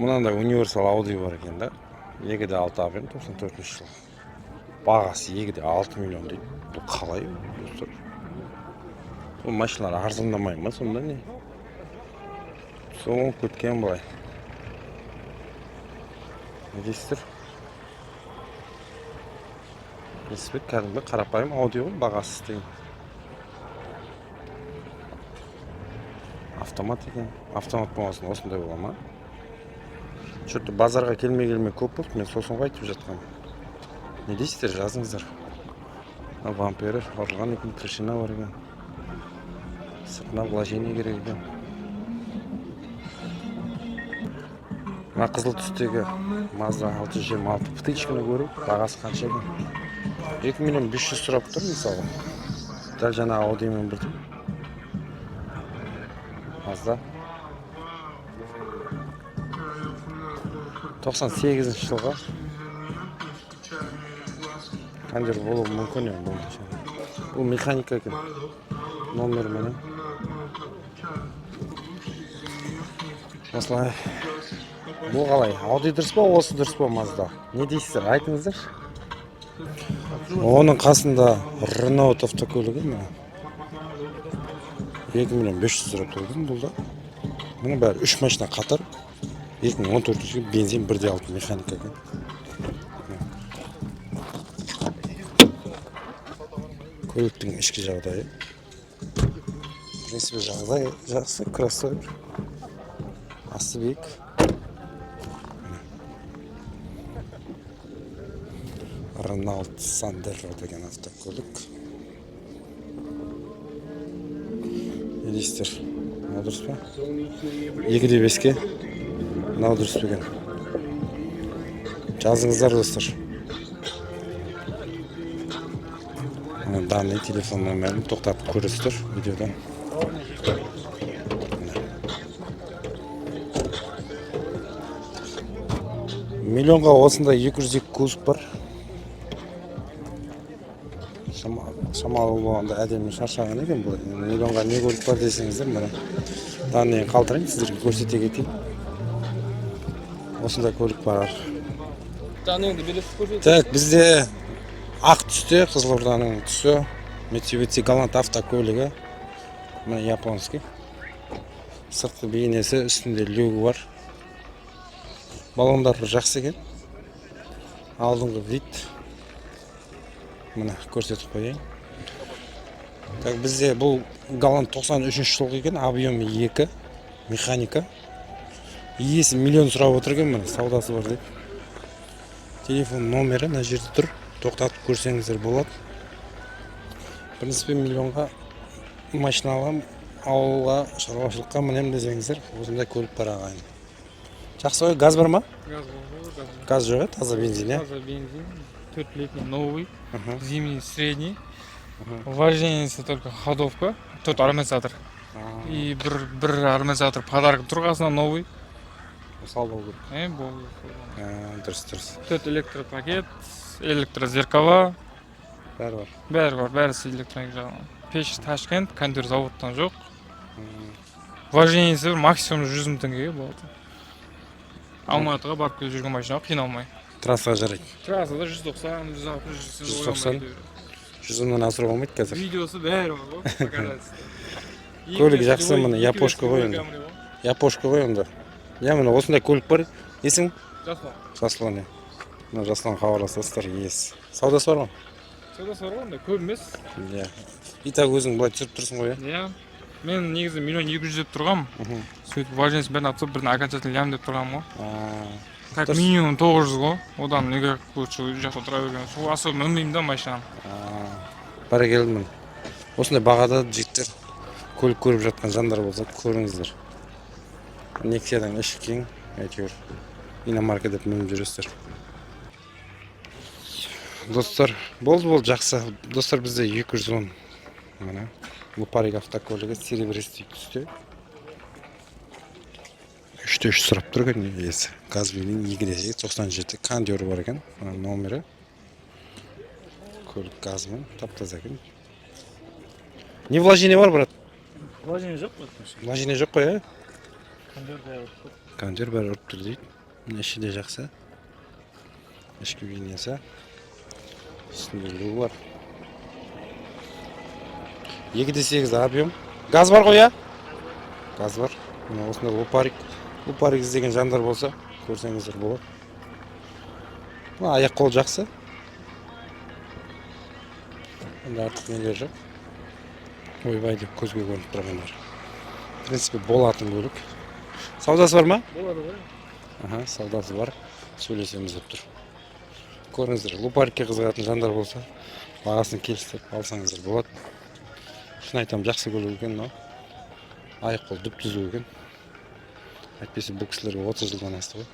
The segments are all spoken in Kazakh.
Mınanda universal Audi var ekan da. 2.6 ABM 94-jыл. Бағасы 2.6 миллион дейді. Бұл қалай достар? Бұл машиналар арзандамай ма сонда не? Соң кеткен былай. Не дейсіздер? Несі кәдімгі қарапайым Audi ғой, бағасы деген. Автомат екен. Автомат болмасын осындай бола ма? Что-то базарға келмей көп болды, мен сосын айтып жатқам. Не дейсіздер, жазыңыздар. Бампері орылған екен, тіршіна бар екен. Сыртына вложение керек екен. Мына қызыл түстегі Mazda 626 птичканы көру, бағасы қанша екен? 2 миллион 500 сұрап тұр мысалы. Дәл жаңа Audi-мен бірдей. Mazda 98 жылға кондер болуы мүмкін енді бұл механика екен. Номер менен. Осылай. Бұл қалай? Audi дұрыс па, осы дұрыс па Mazda? Не дейсіздер? Айтыңыздар. Оның қасында Renault автокөлігі ме? 2 миллион 500 сұрап тұрдым бұл да. Мұның бәрі 3 машина қатар. 2014 жылғы бензин 1.6 механика екен. Көліктің ішкі жағдайы. Принципе жағдай жақсы, кроссовер. Асты биік. Renault Sandero деген автокөлік. Не дейсіздер? Мынау дұрыс па? 2.5-ке. Мынау дұрыс па екен? Жазыңыздар достар. Данный телефон номерін тоқтатып көресіздер видеодан. Миллионға осында 202 кузов бар. Шамалы болғанда әдемі шаршаған екен бұл. Миллионға не көлік бар десеңіздер, мына данныйын қалтырайын, сіздерге көрсете кетейін. Осында көлік бар. Данныйыңды бересіз көрсетесіз? Так, бізде ақ түсте, Қызылорданың түсі, Mitsubishi Galant автокөлігі. Мына японский. Сыртқы бейнесі, үстінде люгі бар. Баллондар жақсы екен. Алдыңғы вид. Мына көрсетіп қойайын. Так, бізде бұл Galant 93 жылғы екен, объемы 2, механика. Иесі миллион сұрап отыр екен, мына саудасы бар деп. Телефон номері мына жерде тұр. Тоқтатып көрсеңіздер болады. В принципе, миллионға машина алам, ауылға, шаруашылыққа мінем десеңіздер, осындай көлік бар ағайын. Жақсы ғой, газ бар ма? Газ бар. Газ жоқ, таза бензин, Таза бензин, 4-летний новый, зимний, средний. Вождениесі только ходовка, тут ароматизатор. И бір ароматизатор подарок тұрғасына новый. Мысал бол керек. Болды. Дұрыс. 4 электропакет, электрозеркала. Бәрі бар. Бәрісі электроник жағынан. Пеш Ташкент, кондер заводтан жоқ. Вождениесі максимум 100 мың теңгеге болады. Алматыға барып келіп жүрген машинаға қиналмай. Трассаға жарайды. Трассада 190, 160, 100-нан асыру болмайды қазір. Видеосы бәрі бар ғой. Көлік жақсы, міне япошка ғой енді. Япошка ғой енді. Я міне осындай көлік бар. Есің? Жаслан. Мына Жаслан хабарласасыздар, ес. Саудасы бар ма? Саудасы бар ғой, көп емес. И так өзің былай түсіріп тұрсың ғой, иә? Мен негізі 1 200 000 деп тұрғам. Сөйтіп важнесін бәрін атып, бірін окончательно лям деп тұрғам ғой. Как минимум 900 ғой. Одан неге лучше жақта тұра берген. Сол особо мінбеймін да машинаны. Бәрекелдімін. Осындай бағада жігіттер көлік көріп жатқан жандар болса көріңіздер. Нексиядан іші кең, әйтеуір иномарка деп мініп жүресіздер. Достар, болды жақсы. Достар, бізде 210. Мына Лупарик автокөлігі серебристый түсте. 3-3 сұрап тұрған иесі. Газбенің 2.97 кондері бар екен. Номері. Көлік газмен, таптаза екен. Не вложение бар, брат? Вложение жоқ қой. Вложение жоқ қой, Kontyor bari urib tur deydi. Ishi de жақсы. Ішкі бейнесі. Үстінде бар. 2.8 объем. Газ бар ғой, я? Газ бар. Мына осында лопарик іздеген жандар болса, көрсеңіздер болады. Аяқ қол жақсы. Енді артық нелер жоқ. Ойбай деп көзге көрініп тұрғандар. В принципе, болатын көлік. Саудасы бар ма? Болады ғой. Аха, саудасы бар. Сөйлесеміз деп тұр. Көріңіздер, лопарикке қызығатын жандар болса, бағасын келістіріп алсаңыздар болады. Шын айтам, жақсы көлік екен, но аяқ қол дүп түзу екен. Әйтпесе бұл кісілерге 30 жылдан асты ғой.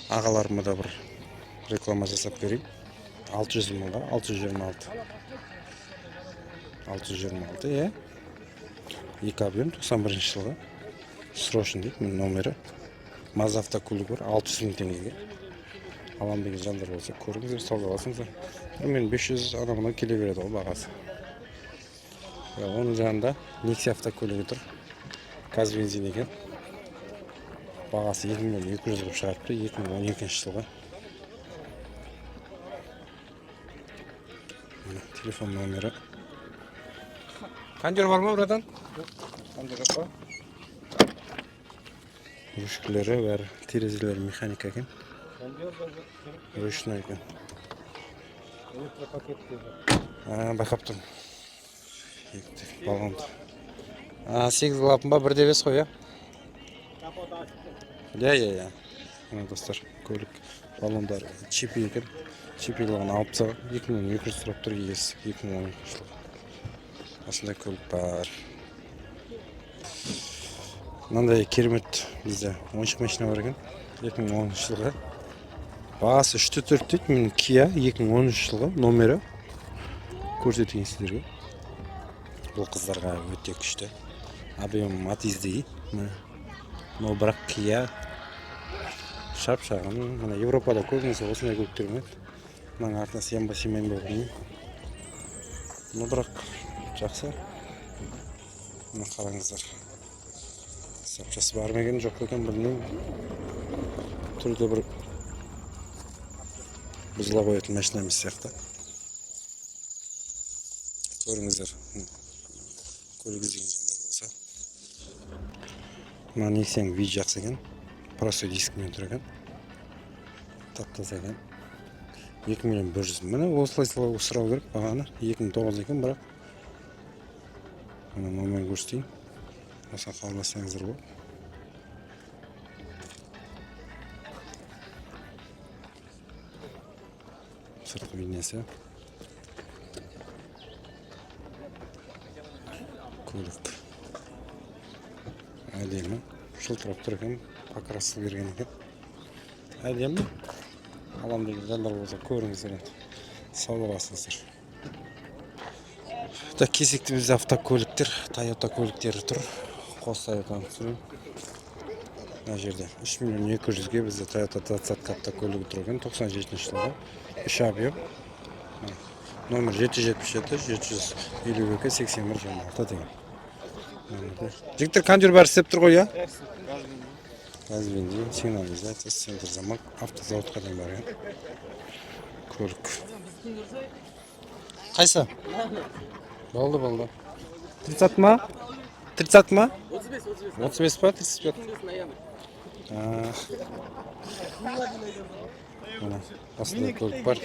Ағаларыма да бір реклама жасап берейін. 600 мыңға 626. 626, е? 2 объем 91 жылға. Срочный дейді, мен номері. Mazda автокөлік бар, 600 мың теңгеге. Алам деген жандар болса, көріңіздер, саудаласыңыздар. Мен 500 адамына келе береді ол бағасы. Оның жанында Nexia автокөлігі тұр. Газ бензин екен. Бағасы 2.200.000 болып шығарыпты 2012 жылға. Телефон номері. Кондер бар ма бұрадан? Кондер жоқ па? Ручкілері бәрі, терезелері механика екен. Ручной екен. Байқап тұрмын. Балғанды. 8 лапын ба, 1.5 қой, я? Я. Мына достар, көлік баллондар чипи екен. Чипилығын алып тағы 2.200 сұрап тұр егесі 2010 жылғы. Осындай көлік бар. Мынандай керемет бізде ойыншық машина бар екен 2010 жылғы. Бағасы 3-4 дейді, мен Kia 2013 жылғы номері көрсетейін сіздерге. Бұл қыздарға өте күшті. Объем Матиздей. Но бірақ Kia шап-шағын. Мына Европада көбінесе осындай көліктер ме? Мына артына сиянба симейін болғанын. Но бірақ жақсы. Мына қараңыздар. Сапшасы бар ма екен, жоқ екен білмеймін. Түрде бір бұзыла қоятын машина емес сияқты. Көріңіздер. Көлік іздеген жандар болса. Мына Nexia вид жақсы екен. Простой дискімен тұр екен. Тап-таза екен. 2.100.000. Міне осылай сұрау керек бағаны. 2009 екен бірақ. Мына номер көрсетейін. Осыған хабарлассаңыздар болады. Сыртқы бейнесі. Көлік. Әдемі. Жылтырап тұр екен. Покрасы берген екен. Әдемі. Алам деген жандар болса көріңіздер енді. Саудаласыңыздар. Кезекті бізде автокөліктер, Toyota көліктері тұр. Қос Toyota'ны түсірейін. Мына жерде 3.200.000-ге бізде Toyota 20 автокөлігі тұр екен 97 жылғы. 3 объем. Номер 777-752-81-26 деген. Жігіттер кондер бәрі істеп тұр ғой, я? Газ бензин, сигнализация, центр замок, автозаводқа дейін бар. Көлік. Қайсы? Болды. 30 ма? 30 ма? 35 па? 35. Мына, осындай көлік бар.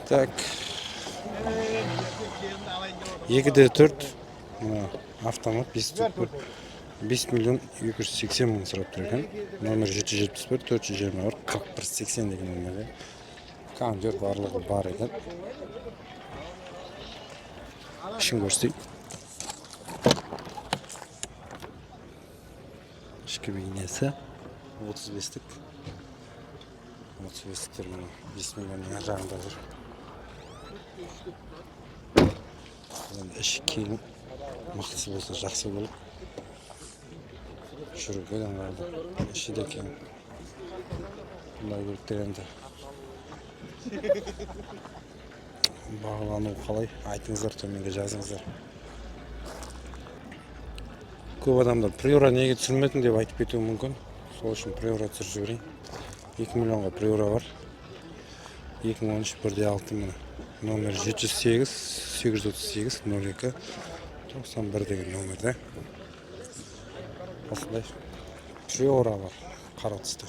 Так. 2.4. Автомат 5.280.000 сұрап тұр екен. Номер 771-421-4180 деген номерде. Кондер барлығы бар екен. Ішін көрсетейік. Ішкі бейнесі 35-тік. 35-тіктер 5 миллионның ар жағында жүр. Іші кейін мақтысы болса жақсы болып жүруге даңғарды. Іші де кейін бұндай көліктер енді Бағалану қалай? Айтыңыздар, төменге жазыңыздар. Көп адамдар приора неге түсірмедің деп айтып кетуі мүмкін. Сол үшін приора түсіріп жіберейін. 2 миллионға приора бар. 2013 1.6 міне. Номер 708 838 02 91 деген номерде. Осындай приора бар. Қара түсті.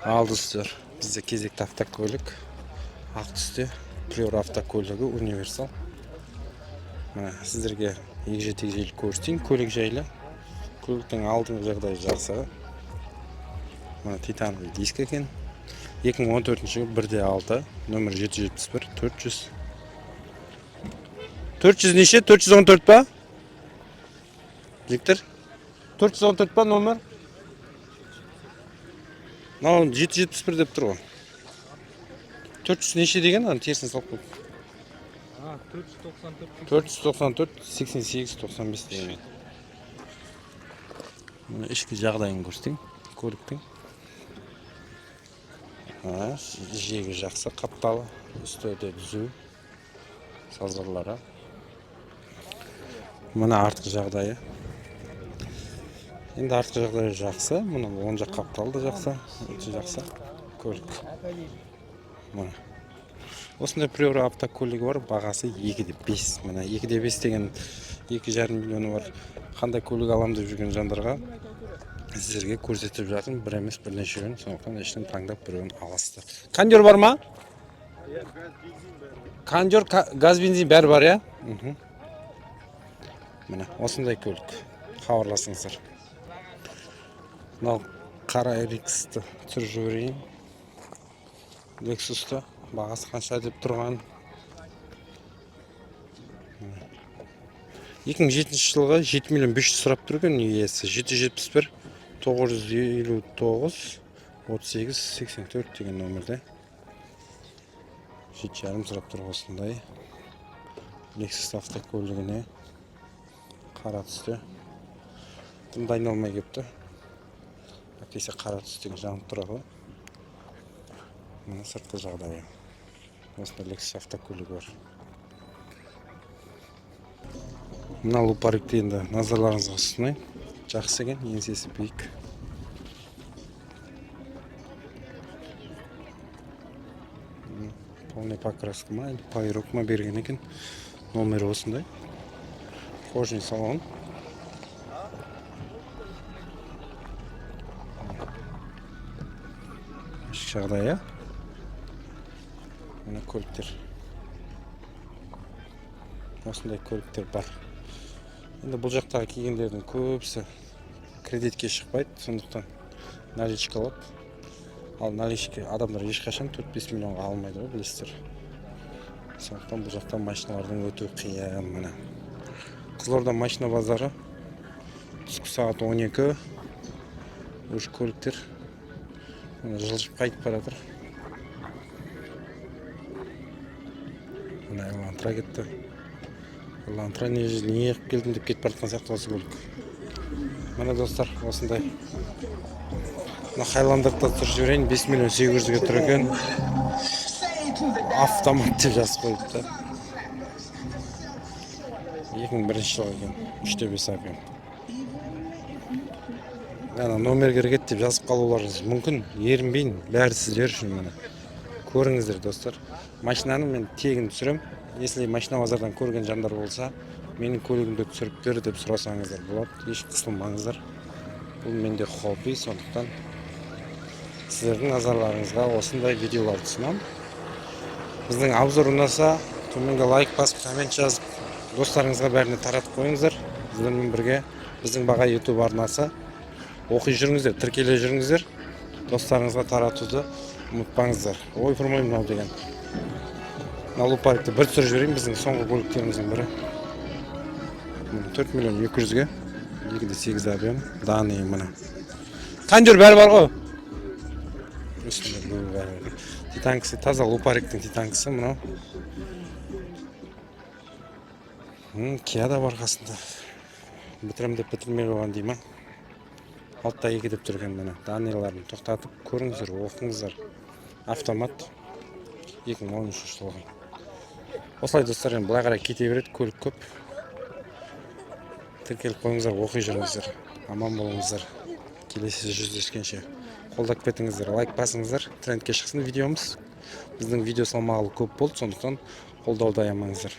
Алды сіздер. Бізде кезекті автокөлік. Ақ түсте приора автокөлігі универсал. Міне сіздерге егжей-тегжейлі көрсетейін көлік жайлы. Көліктің алдыңғы жағдайы жақсы. Мына титановый диск екен. 2014 жылы 1.6 номер 771 400. 400 неше? 414 па? Виктор? 414 па номер? Мынау 771 деп тұр ғой. 400 неше деген, аны терісін салып қойып. 494 88 95 деген. Мына ішкі жағдайын көрсетейін көліктің. Жиегі жақсы, қапталы, үсті өте түзу. Сазғырлары. Мына артқы жағдайы. Енді артқы жағдайы жақсы. Мына оң жақ қапталы да жақсы, өте жақсы көлік. Мына осындай приора автокөлігі бар, бағасы 2.5. Мына 2.5 деген 2,5 миллионы бар. Қандай көлік алам деп жүрген жандарға сіздерге көрсетіп жатырмын, бір емес бірнешеуін, сондықтан ішінен таңдап біреуін аласыздар. Кондер бар ма? Кондер, газ, бензин бәрі бар, я? Міне осындай көлік. Хабарласыңыздар. Мынау қара RX-ті түсіріп жіберейін. Lexus'ты бағасы қанша деп тұрған. 2007 жылға 7 миллион 500 сұрап тұрген иесі. 771 959 38 84 деген номерде. 7,5 сұрап тұр осындай. Lexus автокөлігіне қара түсті. Тым дайындалмай кепті. Әкесі қара түстегі жанып тұрады. Мына сыртқы жағдайы. Осында Lexus автокөлігі бар. Мына лупарикті енді назарларыңызға ұсынайын. Жақсы екен, еңсесі биік. Полный покраска ма, пайрок ма берген екен. Номері осындай. Кожный салон. Ішкі жағдайы. Мына көліктер. Осындай көліктер бар. Енді бұл жақтағы келгендердің көбісі кредитке шықпайды, сондықтан наличка алады. Ал наличка адамдар ешқашан 4-5 миллионға алмайды ғой, білесіздер. Сондықтан бұл жақта машиналардың өте қиын. Міне Қызылорда машина базары. Түскі сағат 12. Өш көліктер жылжып қайтып баратыр. Мына Элантра кетті. Элантра не қып келдім деп кетіп баратқан сияқты осы көлік. Міне достар, осындай. Мына Хайландерді түсіріп жіберейін, 5 миллион 800-ге тұр екен. Автомат деп жазып қойыпты. 2001 жыл екен, 3.5 апем. Номер керекет деп жазып қалуларыңыз мүмкін. Ерінбейін, бәрі сіздер үшін мені. Көріңіздер достар. Машинаны мен тегін түсірем. Если машина базардан көрген жандар болса, менің көлігімді түсіріп бер деп сұрасаңыздар болады. Еш қысылмаңыздар. Бұл менде хобби, сондықтан сіздердің назарларыңызға осындай видеоларды ұсынамын. Біздің обзор ұнаса, төменге лайк басып, коммент жазып, достарыңызға бәріне таратып қойыңыздар. Сіздермен бірге біздің баға YouTube арнасы. Оқи жүріңіздер, тіркеле жүріңіздер. Достарыңызға таратуды ұмытпаңыздар. Ой, фырмай мынау деген. Лупарикті бір түсіріп жіберейін, біздің соңғы көліктеріміздің бірі. 4 миллион 200-ге 2.8 объем. Данные мына. Кондер бәрі бар ғой. Титанкісі, таза лупариктің титанкісі мынау. Kia да бар қасында. Бітірім деп бітірмей қойған дейма. Алтта 2 деп тұрген мына. Данныйларын тоқтатып көріңіздер, оқыңыздар. Автомат. 2013 жылғы. Осылай достар, енді былай қарай кете береді, көлік көп. Тіркеліп қойыңыздар, оқи жүріңіздер. Аман болыңыздар. Келесі жүздескенше қолдап кетіңіздер, лайк басыңыздар. Трендке шықсын видеомыз. Біздің видео салмағы көп болды, сондықтан қолдауды аямаңыздар.